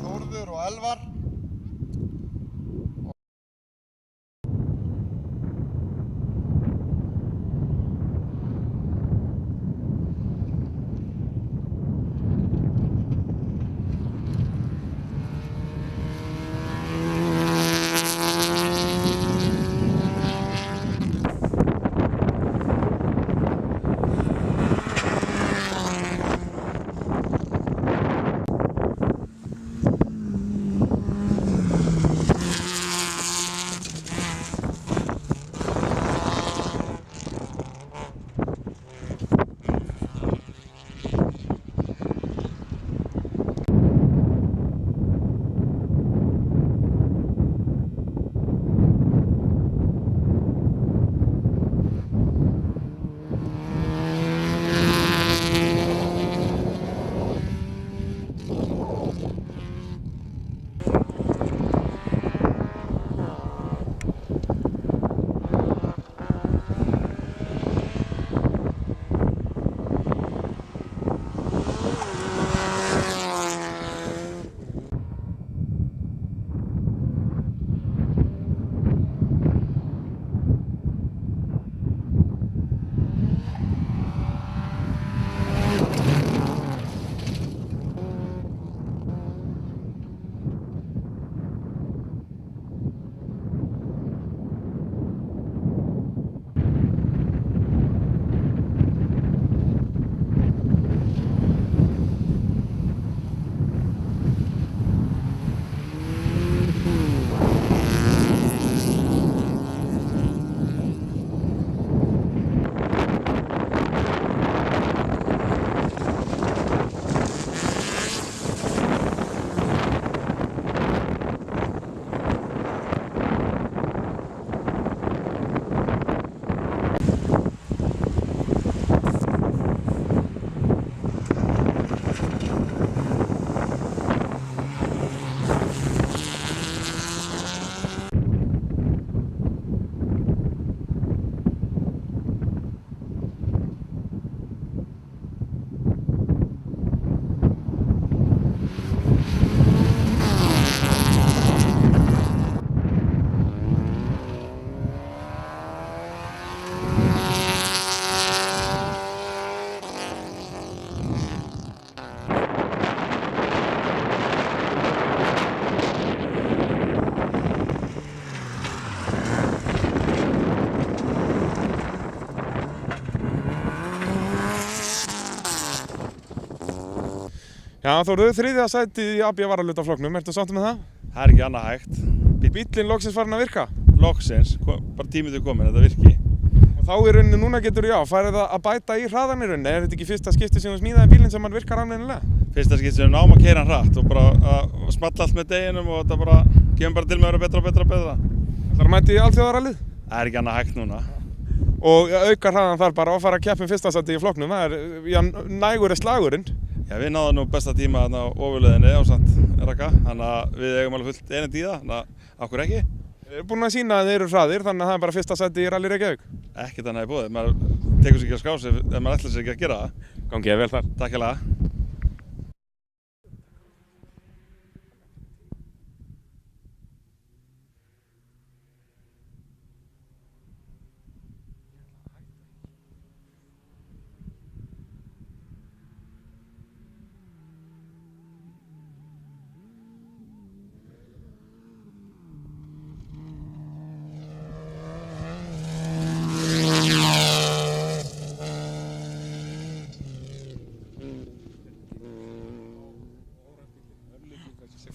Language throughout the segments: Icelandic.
Þórður og Elvar. Já, Þórður, þriðja sætið í AB varahlutaflokknum, ertu sáttur með það? Það er ekki annað hægt. Bíllinn loksins farin að virka? Loksins, bara tímið komin, þetta virki. Og þá í rauninni núna getur farið að bæta í hraðan í rauninni, er þetta ekki fyrsta skipti sem þú smíðaði bílinn sem hann virkar almennilega? Fyrsta skipti sem við náum að keyra hann hratt og bara að smalla allt með deginum og þetta bara kemur bara til með að vera betra og betra og betra. Það er mætið í alþjóðarallið? Það er ekki annað hægt núna. Og auka hraðan þar bara og fara að keppa fyrsta sæti í flokknum, það er nægur er slagurinn. Já, við náðum nú besta tíma þarna á ofurleiðinni ásamt Raka, þannig að við eigum alveg fullt erindi í það, þannig að okkur ekki. Þið eru búin að sýna að þeir eru hraðir, þannig að það er bara fyrsta sæti í Rally Reykjavík. Ekkert annað í boði, maður tekur sér ekki að ská sig ef maður ætlar sér ekki að gera það. Gangið vel þar. Takk hérlega.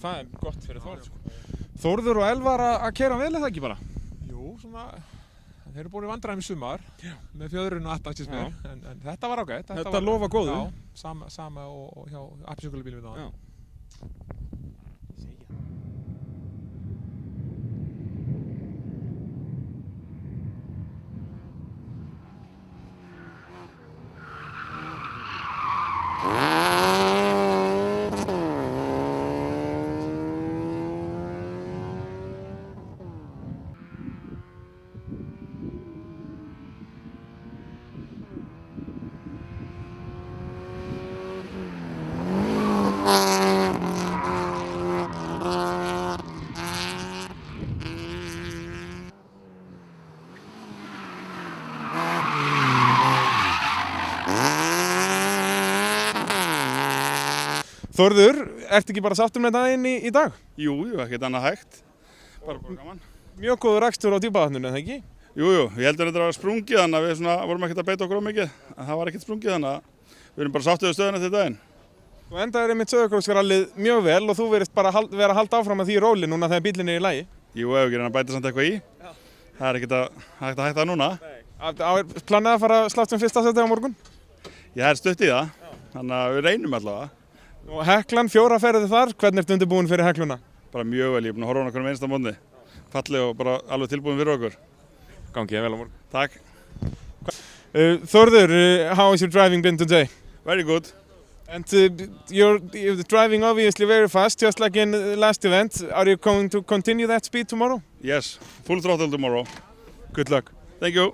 Það er gott fyrir Þórð. Þórður og Elvar að keyra vel eða ekki bara? Jú, svona, þeir eru búin í vandræðum í sumar með fjöðrun og aftakstismir, en þetta var ágætt. Þetta lofa góðu? Já, sama og hjá appisjökulubílum við það. Þórður, ertu ekki bara sáttur með daginn í dag? Jú, ekkert annað hægt. Bara gaman. Mjög góður akstur á Djúpavatninu, eða ekki? Jú, ég heldur þetta var sprungið þannig að við vorum ekkert að beita okkur á mikið, en það var ekkert sprungið þannig að við erum bara sáttir við stöðuna til daginn. Þú endaðir einmitt Sauðárkróksrallið mjög vel og þú verðist bara vera að halda áfram að því róli núna þegar bíllinn er í lagi. Jú, ef ekki reyna að bæta samt eitthvað í. Það er ekkert hægt að hætta núna. Planið að fara að slást fyrsta sæti á morgun? Ég er stutt í það, þannig að við reynum allavega. Og Heklan, 4 ferðir þar, hvernig ertu undirbúin fyrir Hekluna? Bara mjög vel, ég er búinn að horfa á hana einasta mótni. Falleg og bara alveg tilbúin fyrir okkur. Gangið vel á morgun. Takk. Þórður, how has your driving been today? Very good. And you're driving obviously very fast, just like in the last event. Are you going to continue that speed tomorrow? Yes, full throttle tomorrow. Good luck. Thank you.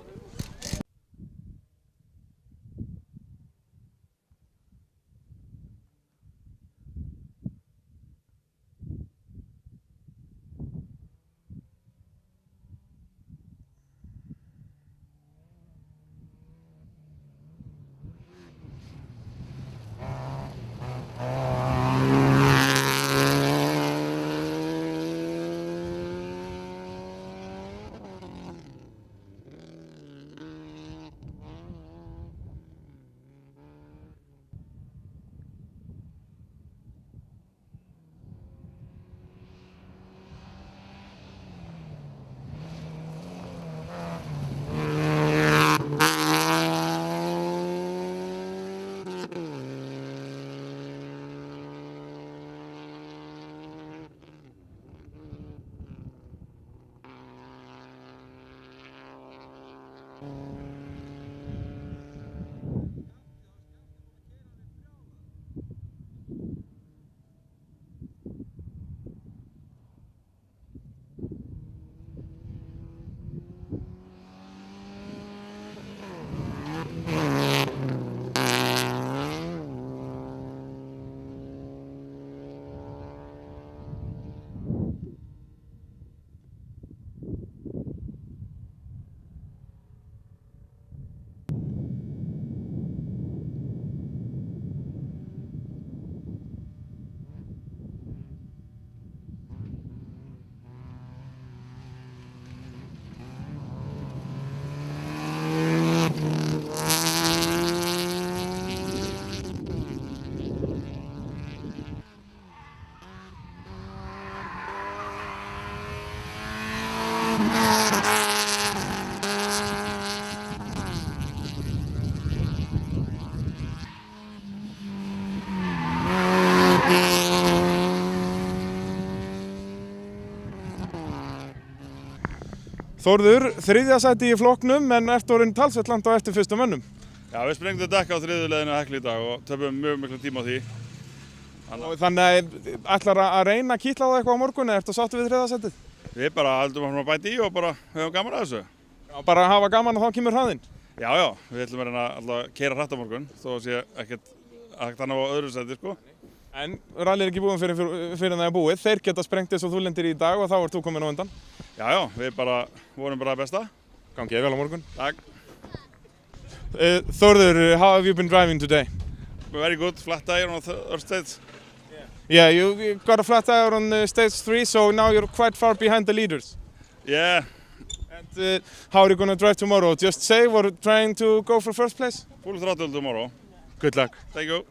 Þórður, þriðja sæti í flokknum en ert orðinn talsvert langt á eftir fyrstu mönnum. Já, við sprengdum dekk á þriðju leiðinu að Heklu í dag og töpum mjög miklu tíma á því. Þannig að ætlar að reyna að kýtla á það eitthvað á morgun eða ertu sáttur við þriðja sætið? Við bara höldum að bæta í og bara höfum gaman að þessu. Já, bara að hafa gaman og þá kemur hraðinn. Já, við ætlum að reyna að keyra hratt á morgun þó að sé ekkert þannig á öðru sæti, sko. En rally er ekki búin fyrir það er búið. Þeir geta sprengt eins og þú lendir í dag og þá ert þú komin á undan. Já, við bara vorum bara besta. Gangi vel á morgun. Takk. Þórður, how have you been driving today? Very good, flat tire on the third stage. Yeah, you got a flat tire on stage 3, so now you're quite far behind the leaders. Yeah. And how are you going to drive tomorrow? Just safe or trying to go for first place? Full throttle tomorrow. Good luck. Thank you.